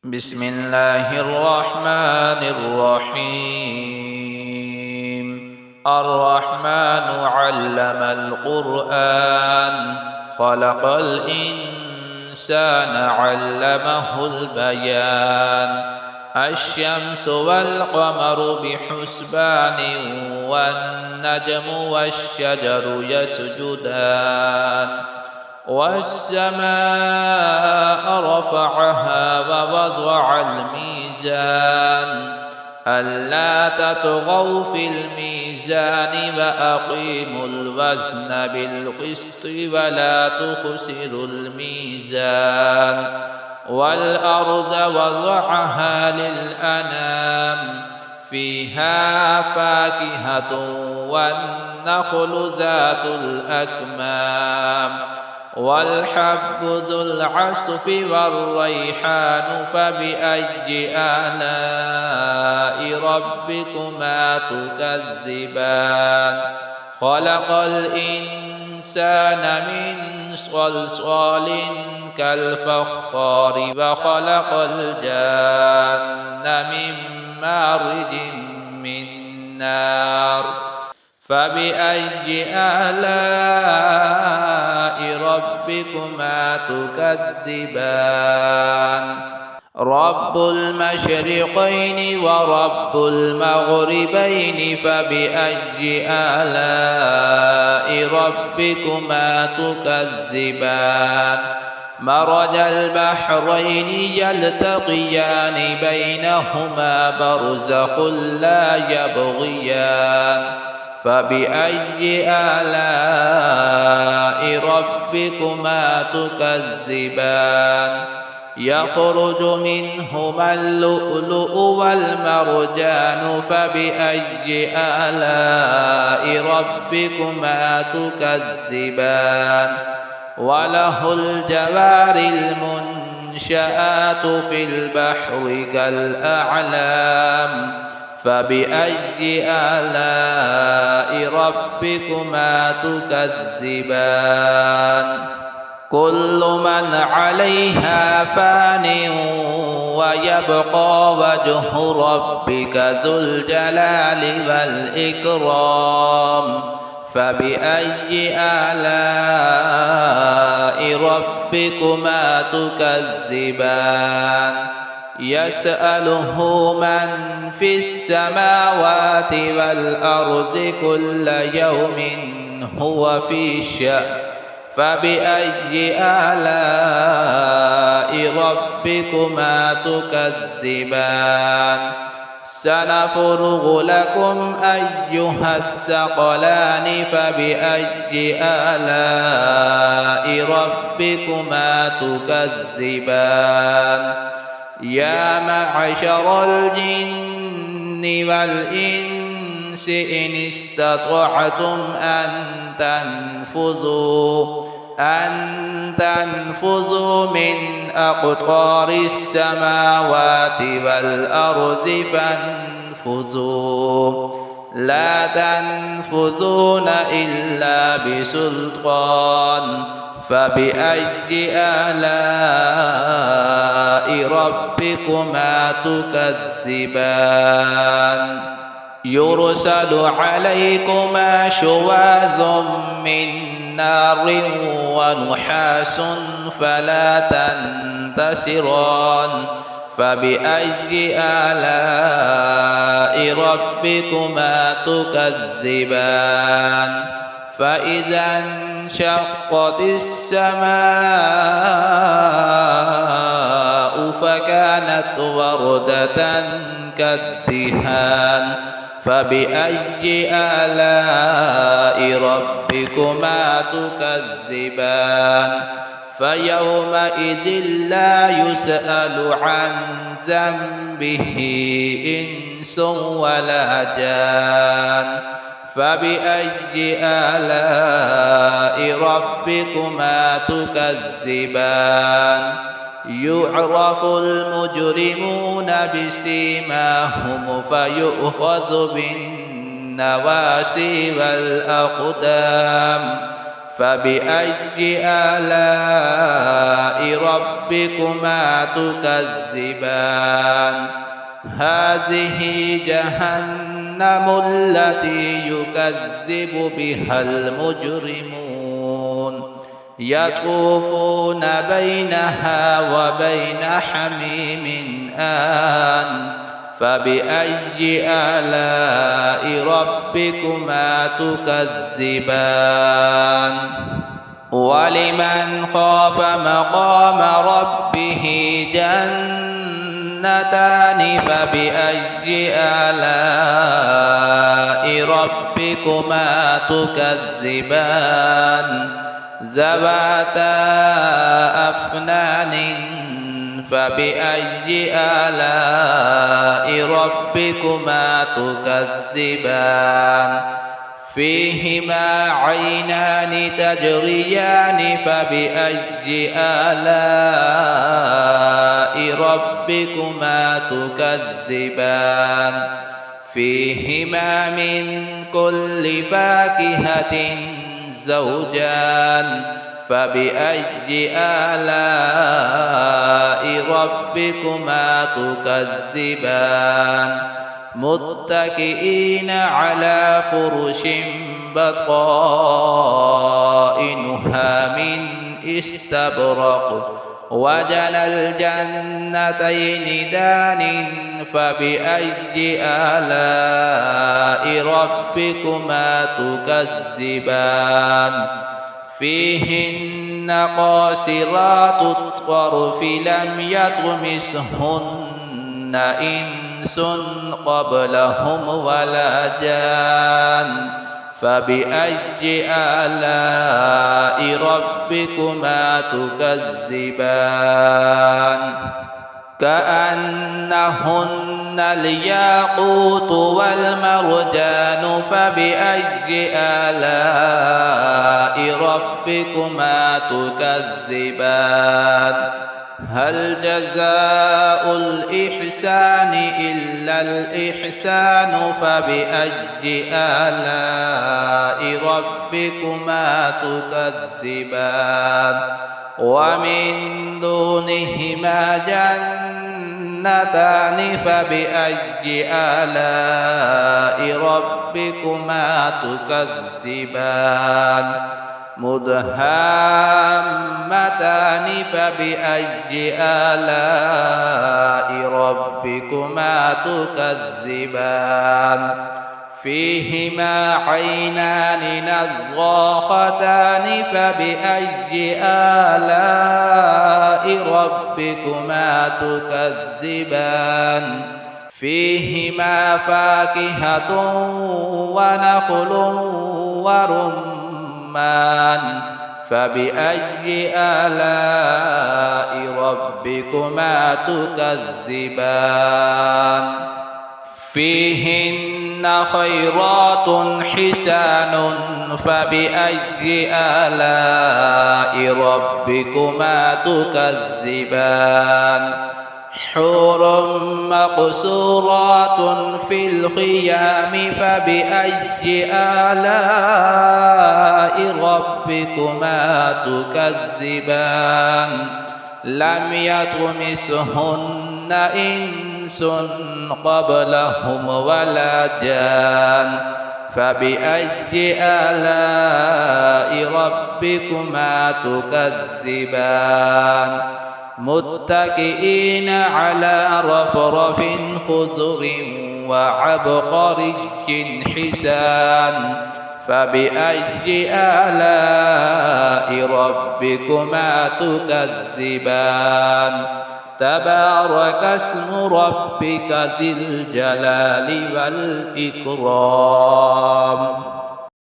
بسم الله الرحمن الرحيم الرحمن علم القرآن خلق الإنسان علمه البيان الشمس والقمر بحسبان والنجم والشجر يسجدان والسماء رفعها ووضع الميزان ألا تطغوا في الميزان وأقيموا الوزن بالقسط ولا تخسروا الميزان والأرض وضعها للأنام فيها فاكهة والنخل ذات الأكمام والحب ذو العصف والريحان فبأي آلاء ربكما تكذبان خلق الإنسان من صلصال كالفخار وخلق الجان من مارج من نار فبأي آلاء ربكما تكذبان رب المشرقين ورب المغربين فبأي آلاء ربكما تكذبان مرج البحرين يلتقيان بينهما برزخ لا يبغيان فبأي آلاء ربكما تكذبان يخرج منهما اللؤلؤ والمرجان فبأي آلاء ربكما تكذبان وله الجوار المنشآت في البحر كالأعلام فبأي آلاء ربكما تكذبان كل من عليها فان ويبقى وجه ربك ذو الجلال والإكرام فبأي آلاء ربكما تكذبان يسأله من في السماوات والأرض كل يوم هو في شأن فبأي آلاء ربكما تكذبان سنفرغ لكم أيها الثقلان فبأي آلاء ربكما تكذبان يا معشر الجن والإنس إن استطعتم أن تنفذوا من أقطار السماوات والأرض فانفذوا لا تنفذون إلا بسلطان فبأي آلاء ربكما تكذبان يرسل عليكما شواظ من نار ونحاس فلا تنتصران فبأي آلاء ربكما تكذبان فإذا انشقت السماء فكانت وردة كالدهان فبأي آلاء ربكما تكذبان فيومئذ لا يسأل عن ذنبه إنس ولا جان فبأي آلاء ربكما تكذبان يعرف المجرمون بسيماهم فيؤخذ بالنواسي والأقدام فبأي آلاء ربكما تكذبان هذه جهنم التي يكذب بها المجرمون يطوفون بينها وبين حميم آن فبأي آلاء ربكما تكذبان ولمن خاف مقام ربه جنتان فبأي آلاء ربكما تكذبان ذواتا أفنان فبأي آلاء ربكما تكذبان فيهما عينان تجريان فبأي آلاء ربكما تكذبان فيهما من كل فاكهة زوجان فبأي آلاء ربكما تكذبان متكئين على فرش بطائنها من استبرق وجنى الجنتين دان فبأي آلاء ربكما تكذبان فيهن قاصرات الطرف لم يطمثهن إنس قبلهم ولا جان فبأي آلاء ربكما تكذبان كأنهن الياقوت والمرجان فبأي آلاء ربكما تكذبان هل جزاء الإحسان إلا الإحسان فبأي آلاء ربكما تكذبان ومن دونهما جنتان فبأي آلاء ربكما تكذبان مدهامتان فبأي آلاء ربكما تكذبان فيهما عينان نضاختان فبأي آلاء ربكما تكذبان فيهما فاكهة ونخل ورمان فبأي آلاء ربكما تكذبان فيهن خيرات حسان فبأي آلاء ربكما تكذبان حور مقصورات في الخيام فبأي آلاء ربكما تكذبان لم يطمثهن إنس قبلهم ولا جان فبأي آلاء ربكما تكذبان متكئين على رفرف خضر وعبقري حسان فبأي آلاء ربكما تكذبان تبارك اسم ربك ذي الجلال والإكرام